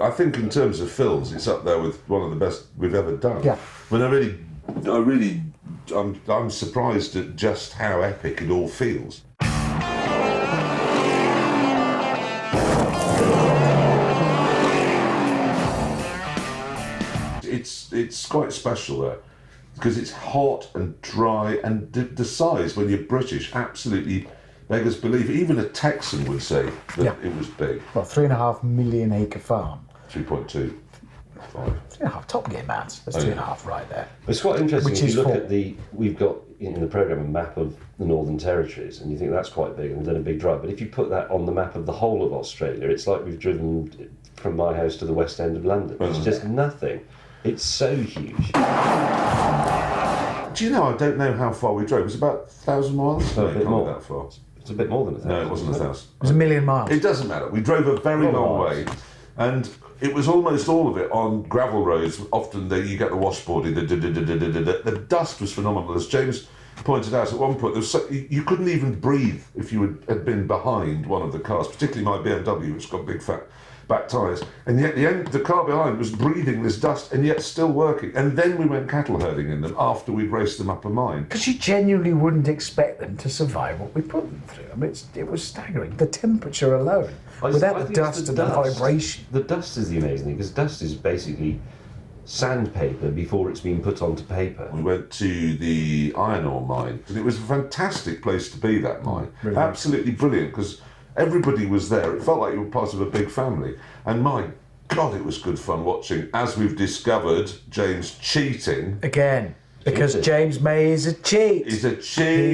I think in terms of films, it's up there with one of the best we've ever done. Yeah. I mean, I'm surprised at just how epic it all feels. It's quite special there, because it's hot and dry, and the size, when you're British, absolutely beggars belief. Even a Texan would say that it was big. Well, 3.5 million acre farm. 3.25. 3.5, Top Gear, man. That's 3.5 right there. It's quite interesting. Which if is you look full. at we've got in the programme a map of the Northern Territories, and you think that's quite big, and then a big drive. But if you put that on the map of the whole of Australia, it's like we've driven from my house to the West End of London. It's just nothing. It's so huge. Do you know, I don't know how far we drove. It was about 1,000 miles? No, a bit more. That far. It's a bit more than 1,000. No, it wasn't 1,000. It was 1 million miles. It doesn't matter. We drove a very long way, and it was almost all of it on gravel roads. Often you get the washboarding, the dust was phenomenal. As James pointed out at one point, you couldn't even breathe if you had been behind one of the cars, particularly my BMW, which got big fat back tyres, and yet the car behind was breathing this dust and yet still working. And then we went cattle herding in them after we'd raced them up a mine. Because you genuinely wouldn't expect them to survive what we put them through. I mean, it was staggering. The temperature alone, without the dust and the vibration. The dust is the amazing thing, because dust is basically sandpaper before it's been put onto paper. We went to the iron ore mine, and it was a fantastic place to be, that mine. Absolutely brilliant, because everybody was there. It felt like you were part of a big family. And my God, it was good fun watching, as we've discovered, James cheating. Again, because James May is a cheat. He's a cheat. He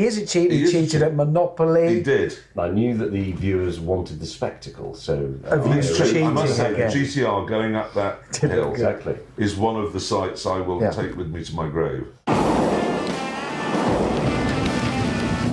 is a cheat. He cheated at Monopoly. He did. I knew that the viewers wanted the spectacle, so... It's true. I must say, again. the GTR going up that hill Exactly. is one of the sights I will take with me to my grave.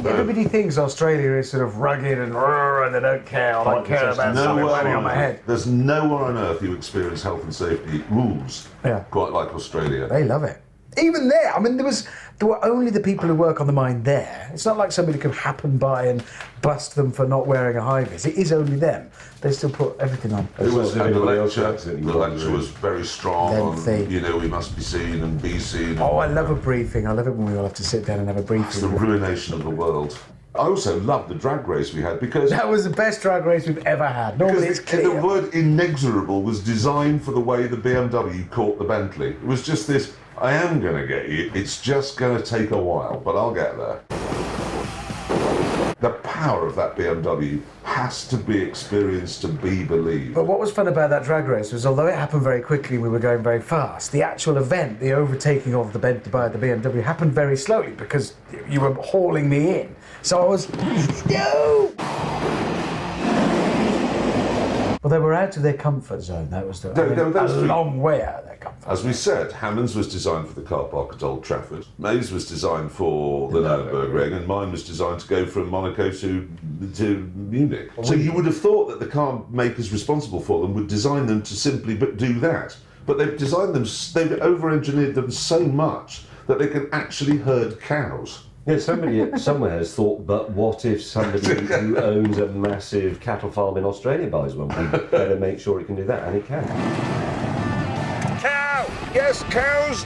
Everybody thinks Australia is sort of rugged and they don't care. I don't care about something landing on my head. There's nowhere on earth you experience health and safety rules quite like Australia. They love it. Even there, I mean, there were only the people who work on the mine there. It's not like somebody could happen by and bust them for not wearing a high vis. It is only them. They still put everything on. It was the lecture. absolutely The lecture was very strong on, we must be seen and be seen. Oh, I love a briefing. I love it when we all have to sit down and have a briefing. It's the ruination of the world. I also loved the drag race we had, because That was the best drag race we've ever had. Normally it's clear. the word inexorable was designed for the way the BMW caught the Bentley. It was just this, I am going to get you, it's just going to take a while, but I'll get there. The power of that BMW has to be experienced to be believed. But what was fun about that drag race was, although it happened very quickly, we were going very fast, the actual event, the overtaking of the BMW happened very slowly, because you were hauling me in. So I was, no! Well, they were out of their comfort zone. That was a long way out of their comfort zone. As we said, Hammond's was designed for the car park at Old Trafford. May's was designed for the Nürburgring, and mine was designed to go from Monaco to Munich. So you would have thought that the car makers responsible for them would design them to simply do that. But they've designed them, they've over-engineered them so much that they can actually herd cows. Yeah, somebody somewhere has thought, but what if somebody who owns a massive cattle farm in Australia buys one? We better make sure it can do that, and it can. Cow! Yes, cows!